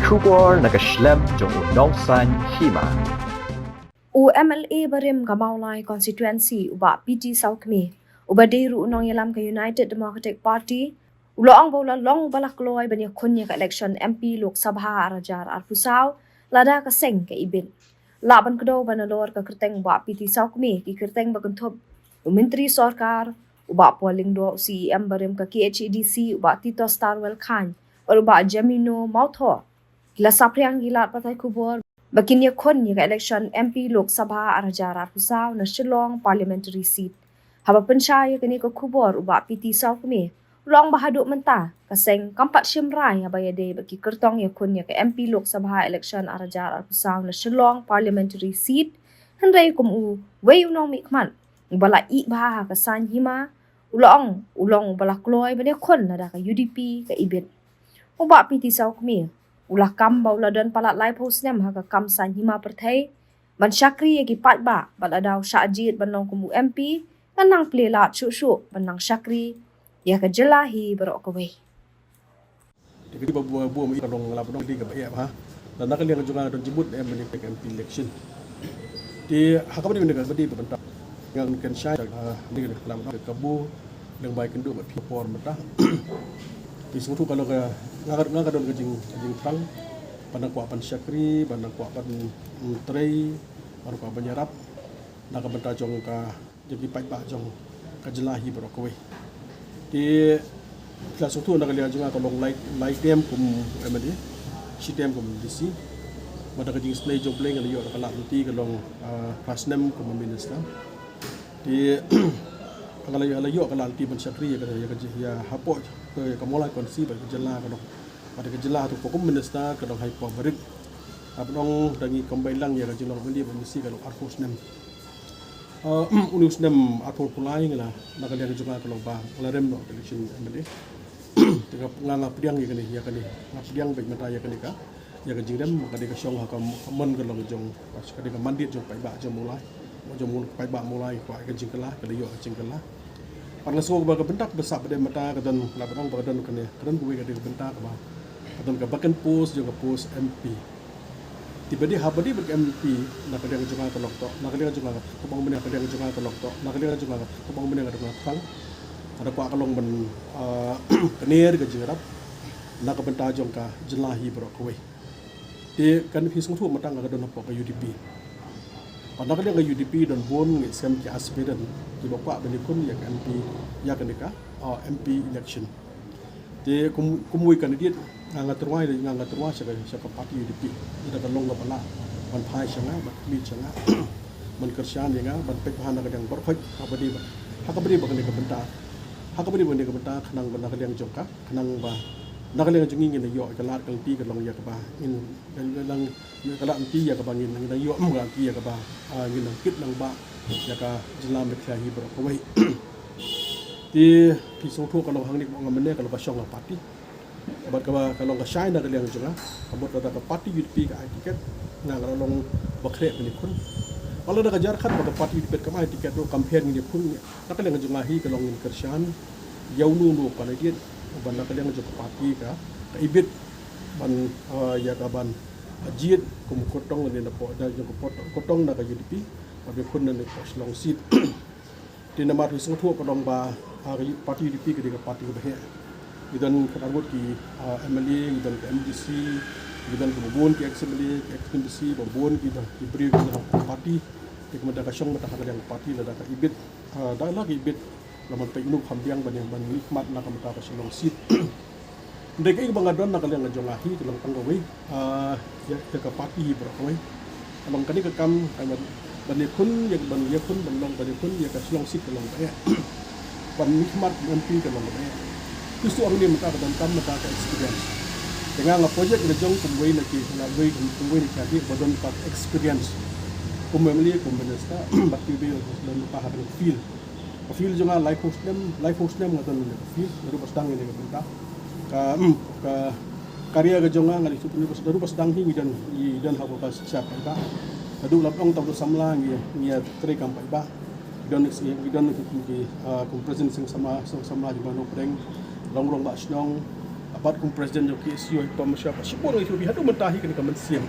Kubor nakaslem jong unongsan hima. UMLA Barim Gamaulai constituency uba PT Saukmi uba Deiru unong yalam ka United Democratic Party uloang bola long balak loy banya kunya ka election MP Lok Sabha arajar arpusaw lada ka seng ka ibin laban kedo banalor ka kerteng uba PT Saukmi ki kerteng bagentob Menteri Sorkar uba polling do CEM Barim ka KHEDC uba Tito Starwell Khan uba Jamino Mautho gila sapriang gilat patai kubor Bakinya kon ka election MP Lok Sabha arajar arpusaw na Shillong parliamentary seat. Haba pensyaya kini ke kubor uba PT Saukmi. Long bahaduk mentah kaseng kampat syimrai habaya de baki kertong ya kon ka MP Lok Sabha election arajar arpusaw na Shillong parliamentary seat. Hendai kumu wei unong mikman. Bala ik baha kasan hima ulong bala kloy bani kon nada ka UDP ka ibit. Uba PT Saukmi ulah kam baula dan palat lai posnem ha ka kam san hima perthai ban syakri yagi pat ba baladaw syajid banong kumu MP kanang plelat syuk banang syakri ya ka jelahi berok kawe jadi buah-buah mi kalong lapon di ka bae ha dan nak liang juga don jibut MP election di hakam ni negara badi bentak yang kan syai di dalam kabu yang baik kenduk por mata di suatu kalau ke ngagar don jing tang pandang kuapan syakri pandang kuapan trei pandang kuapan nyarap nak benta jong ka jadi pai ba jong ka jelahi berokwe di kelas suatu nak lihat juga kalau like dem kum emadi si dem kum disi pada jing slay jong play kalau yo kalau nanti kalau pas nem kum minister di kalau yo kalau nanti ben syakri ya hapot ke kamolai konsi bagi jela kalau pada kejela tu pokok minister kalau hai pabrik abang dangi kembailang ya kalau bendi mesti kalau arfus nem unus nem arfus pulai ngala nak dia juga kalau ba larem no election bendi tengah nganga piang ya kani piang baik mata ya kani ka ya ke jingdem maka dia syong hakam men kalau jong pas kadi ka mandit jong pai ba jong mulai ko ke jingkala kalau yo jingkala Parang semua baga bentak besar pada mata kedan laporan badan kene kedan buai kade bentak ba kedan bakan pos juga pos MP tiba-tiba habadi bag MP nak dia juga ke lokto nak dia juga ke bang benda dia juga ke lokto nak dia juga ke bang benda ke tang ada kwa kalong ben kenir ke jerap nak bentak jong ka jelahi bro kowe di kan hisung tu matang ka don apa ke UDP Padahal dia ke UDP dan bon ngem ki aspiran di bapak benikun yang MP ya kenika MP election. Di kumui kandidat ngaturwai saka parti UDP. Ida kan long bala ban phai changa ban mi changa ban kersian yang ban pek bahan yang berfak habadi ba kenika bentar. Hakabadi ba kenika bentar kanang ban yang jongka kanang ba nak liang jungi ngin yo kalat kalti ka long ya ka ba in lang kalat anti ya ka ba ngin ngin yo am ga anti ya ka ba ngin lang kit lang ba ya ka jela me khlahi bro ko wai ti pisong thu ka long hang ni ngam ne ka lo ka syong parti bat ka ba ka long ka shai na liang junga abot ka parti UDP ka tiket na ka long bakre ni kun kalau dah kejar khat ba parti UDP ka mai tiket do campaign ni kun nak liang junga hi ka long ngin kersian yau nu pa dia ban nak liang jok parti ka ibit ban ya ka ban ajit kum kotong ni na po da jok kotong na ka UDP pabe kun na ko long seat di nama risung thu ka dong ba parti UDP ka diga parti ba he idan ka angot ki MLA idan ka MDC idan ka bon ki assembly MDC bon ki da ibri ka parti ki mata ka syong mata ka liang parti la da ka ibit da la ibit laman pe inuk hambiang ban nikmat na kamata ka silong sit ndek ay bangadon na kaliang jongahi tulang tanggawi ya ka parti bro koy amang kani ka kam ban kun yang ban yakun ban long ban kun ya ka silong sit long ba ban nikmat MP ka long ba kusto ang ni mata ka tam mata ka experience dengan nga project na jong kumway na ki na way kumway ni ka di badon ka experience kumemli kumenesta bakti bi dan pa ha feel feel juga life host nem ngaton feel daru pasdang ini bentak ka karya ke jonga ngali supuni daru pasdang hi dan hapo pas siapa ba adu lapong tabu samla ngi tre kampai ba dan ki present sing sama di bano preng long ba snong abad kum presiden jo ki sio pa masya pa sipor ngi bi hadu mentahi kan kamen sim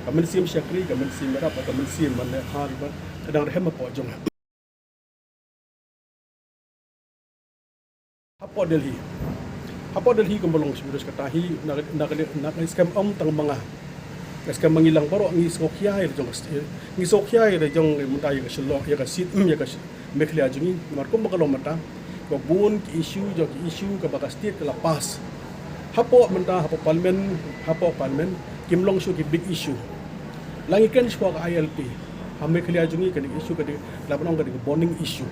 kamen sim syakri kamen sim merah kamen sim man ha riba kadang rehem po jong Hapo Delhi kumbalong siguro sa katahi na scam tang mga scam mangilang baro ngi sokya ngi sokya jong muntai ka shlo ya ka sit ya ka mekhlia jungi marko makalong mata ko bun ki issue ka baka state ka lapas hapo parliament kimlong shu ki big issue langi kan shwa ka ILP ha mekhlia jungi ka issue ka lapanong ka bonding issue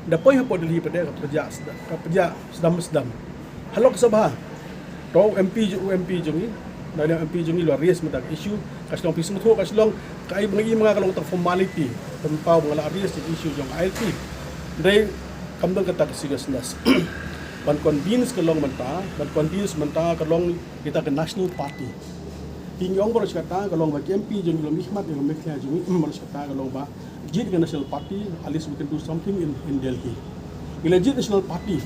dapoy hapo Delhi pada ka perja sedam halok sabha to MP jungi na MP jungi lo ries mata issue kaslong pismo tho kaslong kai mga kalong tang formality tampaw mga ries issue jong ILP dai kamdang kata seriousness ban convince kalong manta kalong kita ke national party pingyong boros kata kalong ba MP jungi lo mihmat lo mekhla jungi boros kata kalong ba jid ke national party at least we can do something in Delhi legit national party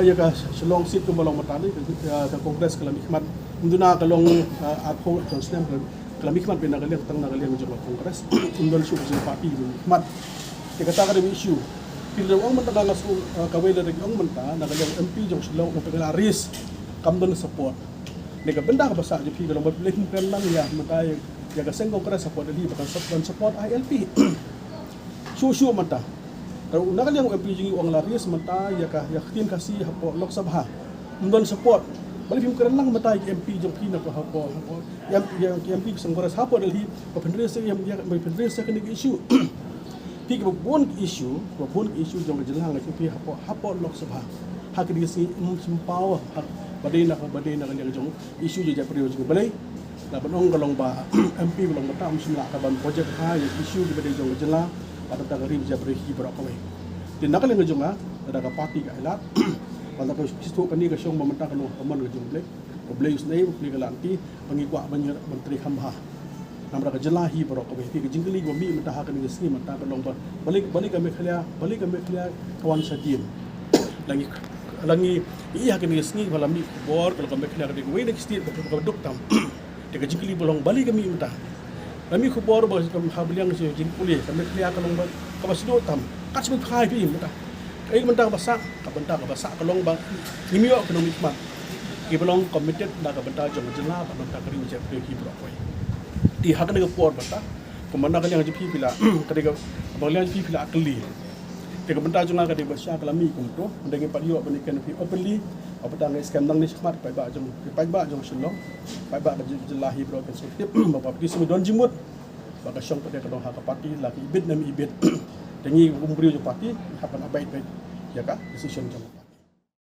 ya ka shalong sit ko balong matali ka congress kala mikmat unduna kalong ako translam kala mikmat pinagaling tang nagaling jo congress undol shu sa party mikmat ke kata ka issue pila ang manta ngas kawela reg ang manta nagaling MP jo shalong ko pagala ris kamdon support ne ka benda ka basa jo pi kalong balik kan lang ya matay ya ka seng congress support ali bakal support ILP shu manta kalau nakaliang MP jungi uang laris mata ya tin kasih hapo Lok Sabha undon support balik film keren lang mata MP jong pina ko hapo yang MP sanggoras hapo Delhi papendres yang papendres kan issue pi ko bon issue jong jelang pi hapo Lok Sabha hak di si simpaw badai na kan jong issue je japrio jong balai la banong kalong ba MP balong mata musla ka ban project ha issue di badai jong jelang pada tagari bisa berhi berapa weh. Di nakal yang ngejunga ada ka parti ka ilat. Pada ko sisto kani ka syong mamenta kanu aman ngejung blek. Blek usnai blek kalanti pangikwa banyak menteri khamha. Namra ka jelahi berapa weh. Ti jingli go mi menta ha kani sini menta ka lomba. Balik kami khlia kawan sadin. Langi iya kani sini wala mi bor kalau kami khlia ka weh nek stil ka dok tam. Ti jingli bolong balik kami menta. Kami kubor bos kami habliang si jin kuliah kami kelihatan kalong ba kapasido tam kat sebi khai pi mata kai mentang basak kalong ba nimio ekonomi mat ki belong committed na ka benta jong jela ba mentang kari je pe ki bro koi di hak ne por bata komanda kaliang je pi pila kadega bagliang pi pila akli te ka benta jong ka de basya kalami kum to ndengi padio banikan pi openly apatang scam nang ni smart pai ba jong shilong pai ba jelahi bro kan so tip bapa pi sumi don jimut baka syong pada kalong hak parti lagi ibit nami ibit tengi umbrio jo parti hapan abai ya ka decision jong